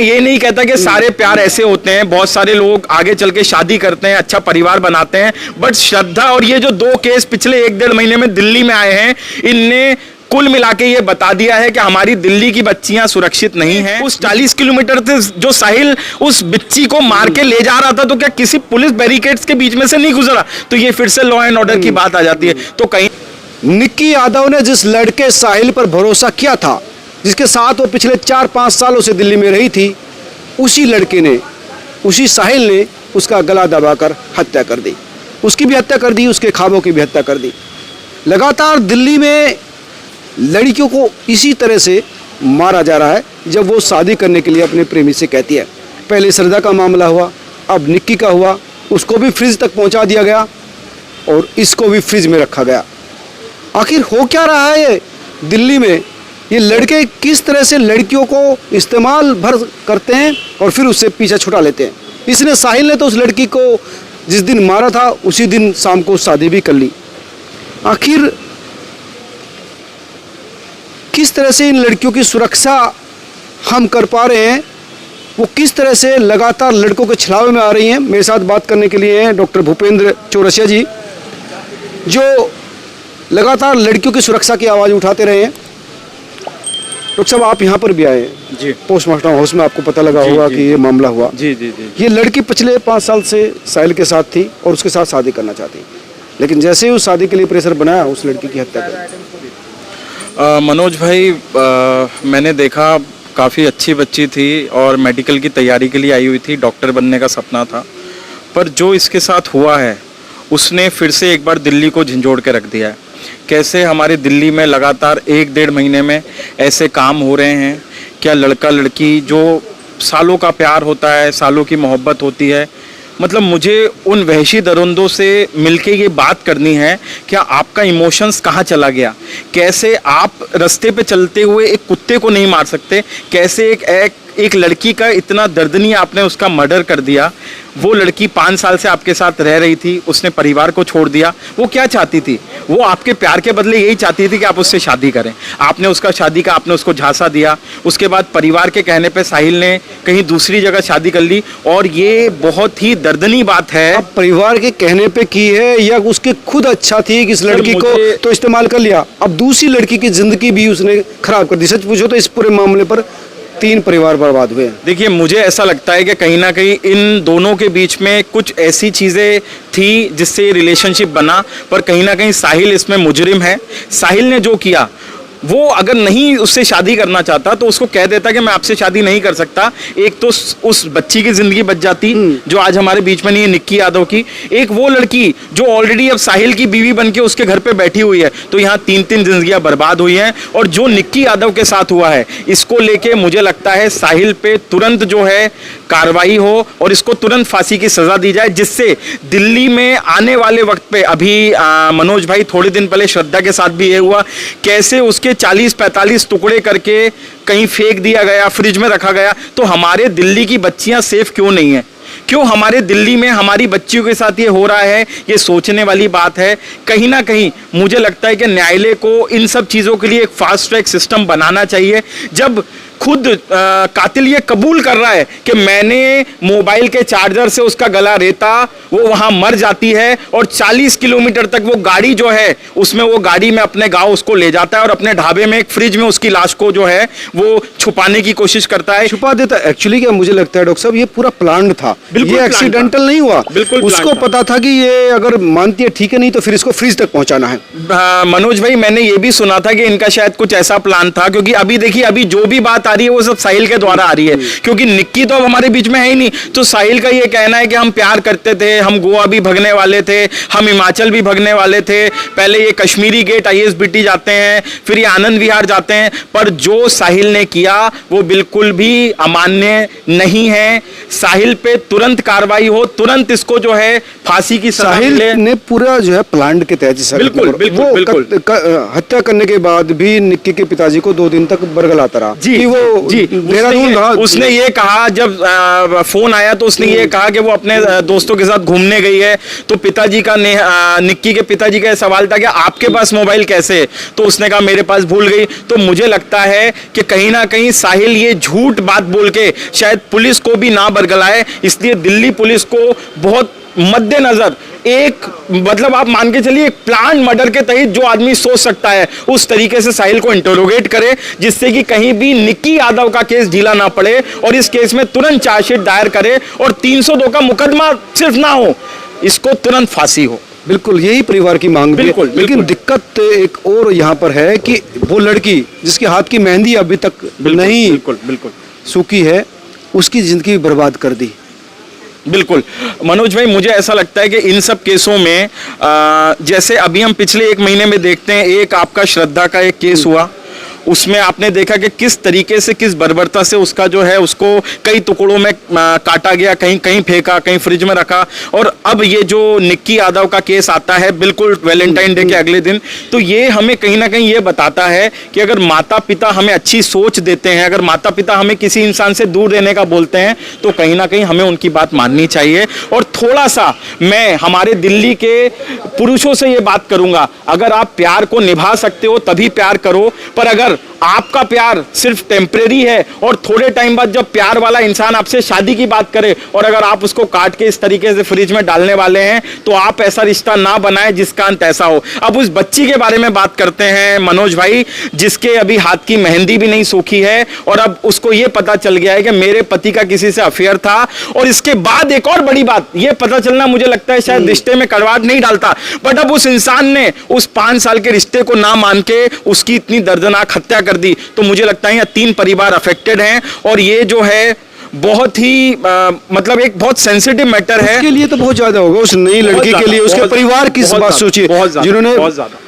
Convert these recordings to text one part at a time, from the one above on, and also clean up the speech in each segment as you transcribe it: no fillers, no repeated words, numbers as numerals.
ये नहीं कहता कि सारे प्यार ऐसे होते हैं, बहुत सारे लोग आगे चल के शादी करते हैं, अच्छा परिवार बनाते हैं, बट श्रद्धा और ये जो 2 केस पिछले 1-1.5 महीने में दिल्ली में आए हैं, इनने कुल मिला के ये बता दिया है कि हमारी दिल्ली की बच्चियां सुरक्षित नहीं हैं। उस 40 किलोमीटर से जो साहिल उस बच्ची को मार के ले जा रहा था, तो क्या किसी पुलिस बैरिकेड्स के बीच में से नहीं गुजरा? तो ये फिर से लॉ एंड ऑर्डर की बात आ जाती है। तो कहीं निक्की यादव ने जिस लड़के साहिल पर भरोसा किया था, जिसके साथ वो पिछले 4-5 सालों से दिल्ली में रही थी, उसी लड़के ने, उसी साहिल ने उसका गला दबाकर हत्या कर दी। उसकी भी हत्या कर दी, उसके ख्वाबों की भी हत्या कर दी। लगातार दिल्ली में लड़कियों को इसी तरह से मारा जा रहा है जब वो शादी करने के लिए अपने प्रेमी से कहती है। पहले श्रद्धा का मामला हुआ, अब निक्की का हुआ, उसको भी फ्रिज तक पहुंचा दिया गया और इसको भी फ्रिज में रखा गया। आखिर हो क्या रहा है ये दिल्ली में? ये लड़के किस तरह से लड़कियों को इस्तेमाल भर करते हैं और फिर उससे पीछा छुड़ा लेते हैं। इसने, साहिल ने तो उस लड़की को जिस दिन मारा था उसी दिन शाम को शादी भी कर ली। आखिर किस तरह से इन लड़कियों की सुरक्षा हम कर पा रहे हैं, वो किस तरह से लगातार लड़कों के छलावे में आ रही हैं। मेरे साथ बात करने के लिए हैं डॉक्टर भूपेंद्र चौरसिया जी, जो लगातार लड़कियों की सुरक्षा की आवाज़ उठाते रहे हैं। डॉक्टर साहब, आप यहाँ पर भी आए हैं जी, पोस्टमार्टम हाउस में, आपको पता लगा होगा कि ये मामला हुआ। जी जी जी। ये लड़की पिछले 5 साल से साहिल के साथ थी और उसके साथ शादी करना चाहती, लेकिन जैसे ही उस शादी के लिए प्रेशर बनाया, उस लड़की की हत्या कर दी। मनोज भाई, मैंने देखा काफ़ी अच्छी बच्ची थी और मेडिकल की तैयारी के लिए आई हुई थी, डॉक्टर बनने का सपना था, पर जो इसके साथ हुआ है उसने फिर से एक बार दिल्ली को झंझोड़ के रख दिया है। कैसे हमारे दिल्ली में लगातार 1-1.5 महीने में ऐसे काम हो रहे हैं? क्या लड़का लड़की जो सालों का प्यार होता है, सालों की मोहब्बत होती है, मतलब मुझे उन वहशी दरिंदों से मिलके ये बात करनी है, क्या आपका इमोशंस कहाँ चला गया? कैसे आप रास्ते पे चलते हुए एक कुत्ते को नहीं मार सकते? कैसे एक लड़की का इतना दर्दनीय आपने उसका मर्डर कर दिया? वो लड़की 5 साल से आपके साथ रह रही थी, उसने परिवार को छोड़ दिया। वो क्या चाहती थी? वो आपके प्यार के बदले यही चाहती थी कि आप उससे शादी करें। आपने उसका शादी का, आपने उसको झांसा दिया। उसके बाद परिवार के कहने पे साहिल ने कहीं दूसरी जगह शादी कर ली, और ये बहुत ही दर्दनी बात है। अब परिवार के कहने पे की है या उसके खुद अच्छा थी कि इस लड़की को तो इस्तेमाल कर लिया, अब दूसरी लड़की की जिंदगी भी उसने खराब कर दी। सच पूछो तो इस पूरे मामले पर 3 परिवार बर्बाद हुए। देखिए, मुझे ऐसा लगता है कि कहीं ना कहीं इन दोनों के बीच में कुछ ऐसी चीज़ें थी जिससे रिलेशनशिप बना, पर कहीं ना कहीं साहिल इसमें मुजरिम है। साहिल ने जो किया, वो अगर नहीं उससे शादी करना चाहता तो उसको कह देता कि मैं आपसे शादी नहीं कर सकता। एक तो उस बच्ची की जिंदगी बच जाती जो आज हमारे बीच में नहीं है, निक्की यादव की। एक वो लड़की जो ऑलरेडी अब साहिल की बीवी बनके उसके घर पे बैठी हुई है। तो यहाँ 3-3 जिंदगियां बर्बाद हुई हैं। और जो निक्की यादव के साथ हुआ है, इसको लेके मुझे लगता है साहिल पे तुरंत जो है कार्रवाई हो और इसको तुरंत फांसी की सजा दी जाए, जिससे दिल्ली में आने वाले वक्त पे, अभी मनोज भाई थोड़े दिन पहले श्रद्धा के साथ भी ये हुआ, कैसे उसके 40-45 टुकड़े करके कहीं फेंक दिया गया, फ्रिज में रखा गया। तो हमारे दिल्ली की बच्चियां सेफ क्यों नहीं है? क्यों हमारे दिल्ली में हमारी बच्चियों के साथ ये हो रहा है? ये सोचने वाली बात है। कहीं ना कहीं मुझे लगता है कि न्यायालय को इन सब चीज़ों के लिए एक फास्ट ट्रैक सिस्टम बनाना चाहिए। जब खुद कातिल ये कबूल कर रहा है कि मैंने मोबाइल के चार्जर से उसका गला रेता, वो वहां मर जाती है और 40 किलोमीटर तक वो गाड़ी जो है उसमें, वो गाड़ी में अपने गांव उसको ले जाता है और अपने ढाबे में एक फ्रिज में उसकी लाश को जो है वो छुपाने की कोशिश करता है, छुपा देता है। एक्चुअली क्या मुझे लगता है डॉक्टर साहब, ये पूरा प्लान्ड था, ये एक्सीडेंटल नहीं हुआ। बिल्कुल उसको पता था कि ये अगर मानती है ठीक है, नहीं तो फिर इसको फ्रिज तक पहुंचाना है। मनोज भाई, मैंने ये भी सुना था कि इनका शायद कुछ ऐसा प्लान था, क्योंकि अभी देखिए, अभी जो भी बात आ रही है वो सब साहिल के द्वारा आ रही है, क्योंकि निक्की तो अब हमारे बीच में है ही नहीं। तो साहिल का ये कहना है कि हम प्यार करते थे, हम गोवा भी भगने वाले थे, हम हिमाचल भी भगने वाले थे, पहले ये कश्मीरी गेट ISBT जाते हैं, फिर ये आनंद विहार जाते हैं। पर जो साहिल ने किया वो बिल्कुल भी अमान्य नहीं है। साहिल पे तुरंत कार्रवाई हो, तुरंत इसको जो है फांसी की सजा मिले। साहिल ने पूरा जो है प्लान के तहत हत्या करने के बाद भी निक्की के पिताजी को 2 दिन तक बरगलाता रहा कि वो जी देहरादून रहा। उसने ये कहा, जब फोन आया तो उसने ये कहा कि वो अपने दोस्तों के साथ घूमने गई है, तो पिताजी का निक्की के पिताजी का सवाल था कि आपके पास मोबाइल कैसे है, तो उसने कहा मेरे पास भूल गई। तो मुझे लगता है कि कहीं ना कहीं साहिल ये झूठ बात बोल के शायद पुलिस को भी ना बरगलाए, इसलिए दिल्ली पुलिस को बहुत मद्देनजर एक मतलब आप मान के चलिए एक प्लान मर्डर के तहत जो आदमी सोच सकता है उस तरीके से साहिल को इंटरोगेट करे, जिससे कि कहीं भी निक्की यादव का केस ढीला ना पड़े और इस केस में तुरंत चार्जशीट दायर करे और 302 का मुकदमा सिर्फ ना हो, इसको तुरंत फांसी हो। बिल्कुल यही परिवार की मांग भी है। बिल्कुल, लेकिन बिल्कुल। दिक्कत एक और यहाँ पर है कि वो लड़की जिसके हाथ की मेहंदी अभी तक नहीं बिल्कुल बिल्कुल सूखी है, उसकी जिंदगी बर्बाद कर दी। बिल्कुल मनोज भाई, मुझे ऐसा लगता है कि इन सब केसों में जैसे अभी हम पिछले 1 महीने में देखते हैं, एक आपका श्रद्धा का एक केस हुआ, उसमें आपने देखा कि किस तरीके से किस बर्बरता से उसका जो है उसको कई टुकड़ों में काटा गया, कहीं कहीं फेंका, कहीं फ्रिज में रखा। और अब ये जो निक्की यादव का केस आता है बिल्कुल वैलेंटाइन डे के अगले दिन, तो ये हमें कहीं ना कहीं ये बताता है कि अगर माता पिता हमें अच्छी सोच देते हैं, अगर माता पिता हमें किसी इंसान से दूर रहने का बोलते हैं, तो कहीं ना कहीं हमें उनकी बात माननी चाहिए। और थोड़ा सा मैं हमारे दिल्ली के पुरुषों से ये बात करूंगा, अगर आप प्यार को निभा सकते हो तभी प्यार करो, पर अगर आपका प्यार सिर्फ टेम्परेरी है और थोड़े टाइम बाद जब प्यार वाला इंसान आपसे शादी की बात करे और अगर आप उसको काट के इस तरीके से फ्रिज में डालने वाले हैं, तो आप ऐसा रिश्ता ना बनाएं जिसका अंत ऐसा हो। अब उस बच्ची के बारे में बात करते हैं मनोज भाई, जिसके अभी हाथ की मेहंदी भी नहीं सूखी है और अब उसको यह पता चल गया है कि मेरे पति का किसी से अफेयर था। और इसके बाद एक और बड़ी बात, यह पता चलना मुझे लगता है शायद रिश्ते में कड़वाहट नहीं डालता, बट अब उस इंसान ने उस 5 साल के रिश्ते को ना मान के उसकी इतनी दर्दनाक हत्या कर दी। तो मुझे लगता है 3 परिवार अफेक्टेड हैं और ये जो है बहुत ही मतलब एक बहुत सेंसिटिव मैटर है। उसके लिए तो बहुत ज्यादा होगा, उस नई लड़की के लिए, उसके परिवार की बात सोचिए, जिन्होंने बहुत ज्यादा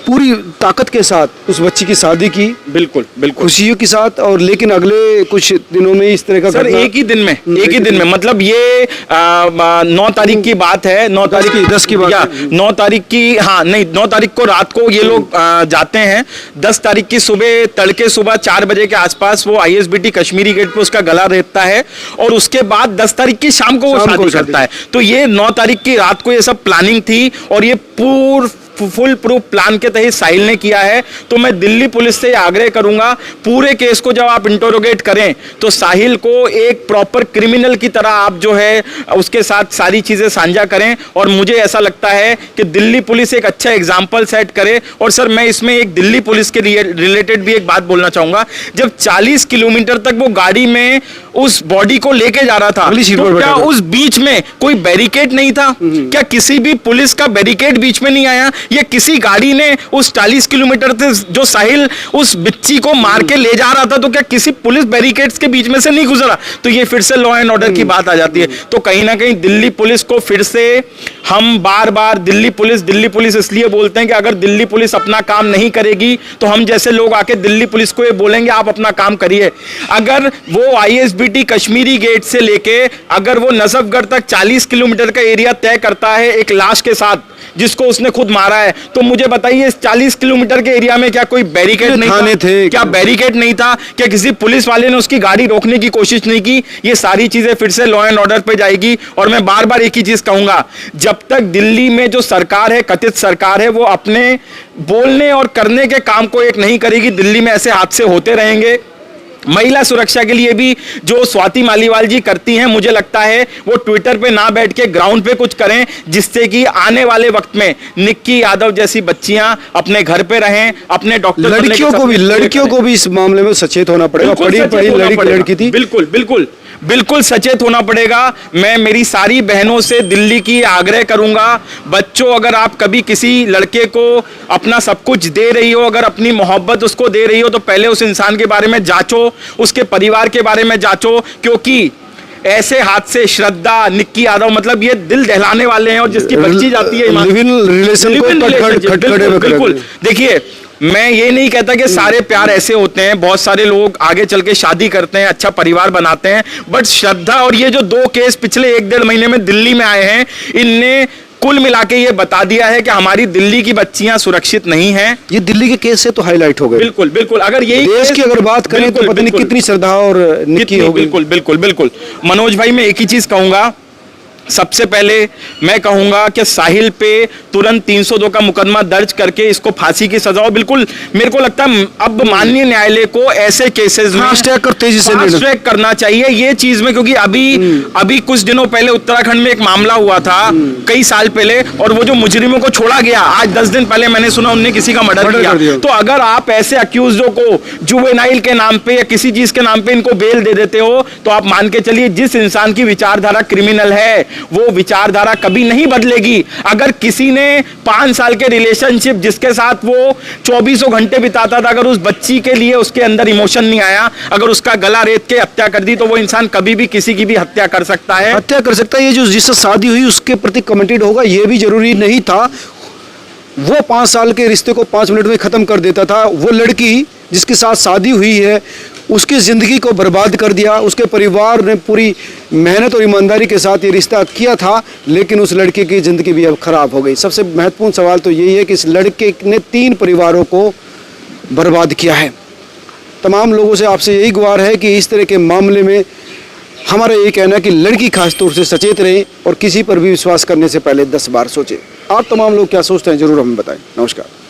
पूरी ताकत के साथ उस बच्ची की शादी की, बिल्कुल बिल्कुल खुशियों के साथ, और लेकिन अगले कुछ दिनों में इस तरह का सर एक ही दिन में मतलब ये 9 तारीख की बात है, 9 तारीख की 10 की बात या है। 9 तारीख की, हाँ नहीं 9 तारीख को रात को ये लोग जाते हैं, 10 तारीख की सुबह तड़के सुबह 4 बजे के आसपास वो ISBT कश्मीरी गेट पे उसका गला रेतता है और उसके बाद 10 तारीख की शाम को वो शादी करता है। तो ये 9 तारीख की रात को ये सब प्लानिंग थी और ये फुल प्रूफ प्लान के तहत साहिल ने किया है। तो मैं दिल्ली पुलिस से आग्रह करूंगा, पूरे केस को जब आप इंटरोगेट करें तो साहिल को एक प्रॉपर क्रिमिनल की तरह आप जो है उसके साथ सारी चीजें साझा करें। और मुझे ऐसा लगता है कि दिल्ली पुलिस एक अच्छा एग्जाम्पल सेट करे। और सर मैं इसमें एक दिल्ली पुलिस के रिलेटेड भी एक बात बोलना चाहूंगा, जब 40 किलोमीटर तक वो गाड़ी में उस बॉडी को लेके जा रहा था, तो क्या उस बीच में कोई बैरिकेड नहीं था? क्या किसी भी पुलिस का बैरिकेड बीच में नहीं आया? ये किसी गाड़ी ने उस 40 किलोमीटर से जो साहिल उस बच्ची को मार के ले जा रहा था, तो क्या किसी पुलिस बैरिकेड्स के बीच में से नहीं गुजरा? तो ये फिर से लॉ एंड ऑर्डर की बात आ जाती है। तो कहीं ना कहीं दिल्ली पुलिस को फिर से हम बार बार दिल्ली पुलिस इसलिए बोलते हैं कि अगर दिल्ली पुलिस अपना काम नहीं करेगी तो हम जैसे लोग आके दिल्ली पुलिस को ये बोलेंगे आप अपना काम करिए। अगर वो ISBT कश्मीरी गेट से लेके अगर वो नजफगढ़ तक 40 किलोमीटर का एरिया तय करता है एक लाश के साथ जिसको उसने खुद मारा है, तो मुझे बताइए इस 40 किलोमीटर के एरिया में क्या कोई बैरिकेड नहीं था? क्या बैरिकेड नहीं था? क्या किसी पुलिस वाले ने उसकी गाड़ी रोकने की कोशिश नहीं की? ये सारी चीजें फिर से लॉ एंड ऑर्डर पे जाएगी। और मैं बार बार एक ही चीज कहूंगा, जब तक दिल्ली में जो सरकार है, कथित सरकार है, वो अपने बोलने और करने के काम को एक नहीं करेगी, दिल्ली में ऐसे हादसे होते रहेंगे। महिला सुरक्षा के लिए भी जो स्वाति मालीवाल जी करती हैं, मुझे लगता है वो ट्विटर पे ना बैठ के ग्राउंड पे कुछ करें, जिससे कि आने वाले वक्त में निक्की यादव जैसी बच्चियां अपने घर पे रहें, अपने डॉक्टर लड़कियों को भी इस मामले में सचेत होना पड़ेगा। पढ़ी लड़की थी, बिल्कुल सचेत होना पड़ेगा। मैं मेरी सारी बहनों से दिल्ली की आग्रह करूंगा, बच्चों अगर आप कभी किसी लड़के को अपना सब कुछ दे रही हो, अगर अपनी मोहब्बत उसको दे रही हो, तो पहले उस इंसान के बारे में जांचो, उसके परिवार के बारे में जांचो, क्योंकि ऐसे हादसे श्रद्धा, निक्की यादव मतलब ये दिल दहलाने वाले हैं। और जिसकी बच्ची जाती है बिल्कुल, देखिए मैं ये नहीं कहता कि सारे प्यार ऐसे होते हैं, बहुत सारे लोग आगे चल के शादी करते हैं, अच्छा परिवार बनाते हैं, बट श्रद्धा और ये जो 2 केस पिछले 1-1.5 महीने में दिल्ली में आए हैं, इनने कुल मिला के ये बता दिया है कि हमारी दिल्ली की बच्चियां सुरक्षित नहीं हैं। ये दिल्ली के केस से तो हाईलाइट हो गए। बिल्कुल बिल्कुल, अगर यही देश की अगर बात करें तो पता नहीं कितनी श्रद्धा और निकी होगी। बिल्कुल बिल्कुल बिल्कुल। मनोज भाई, मैं एक ही चीज कहूंगा, सबसे पहले मैं कहूंगा कि साहिल पे तुरंत 302 का मुकदमा दर्ज करके इसको फांसी की सजा हो। बिल्कुल, मेरे को लगता है अब माननीय न्यायालय को ऐसे केसेस में फास्ट ट्रैक कर तेजी से फास्ट ट्रैक करना चाहिए ये चीज में, क्योंकि अभी कुछ दिनों पहले उत्तराखंड में एक मामला हुआ था कई साल पहले, और वो जो मुजरिमों को छोड़ा गया, आज 10 दिन पहले मैंने सुना उनने किसी का मर्डर किया। तो अगर आप ऐसे अक्यूज्डों को जुवेनाइल के नाम पे या किसी चीज के नाम पे इनको बेल दे देते हो, तो आप मान के चलिए जिस इंसान की विचारधारा क्रिमिनल है वो विचारधारा कभी नहीं बदलेगी। अगर किसी ने 5 साल के रिलेशनशिप जिसके साथ वो 24 घंटे बिताता था, अगर उस बच्ची के लिए उसके अंदर इमोशन नहीं आया, अगर उसका गला रेत के हत्या कर दी, तो वो इंसान कभी भी किसी की भी हत्या कर सकता है। हत्या कर सकता है। ये जो जिससे शादी हुई उसके प्रति कमिटेड होगा, ये भी जरूरी नहीं था। वो 5 साल के रिश्ते को 5 मिनट में खत्म कर देता था। वो लड़की जिसके साथ शादी हुई है उसकी ज़िंदगी को बर्बाद कर दिया। उसके परिवार ने पूरी मेहनत और ईमानदारी के साथ ये रिश्ता किया था, लेकिन उस लड़के की ज़िंदगी भी अब ख़राब हो गई। सबसे महत्वपूर्ण सवाल तो यही है कि इस लड़के ने 3 परिवारों को बर्बाद किया है। तमाम लोगों से आपसे यही गुहार है कि इस तरह के मामले में हमारा यही कहना है कि लड़की खास तौर से सचेत रहें और किसी पर भी विश्वास करने से पहले 10 बार सोचें। आप तमाम लोग क्या सोचते हैं, ज़रूर हमें बताएं। नमस्कार।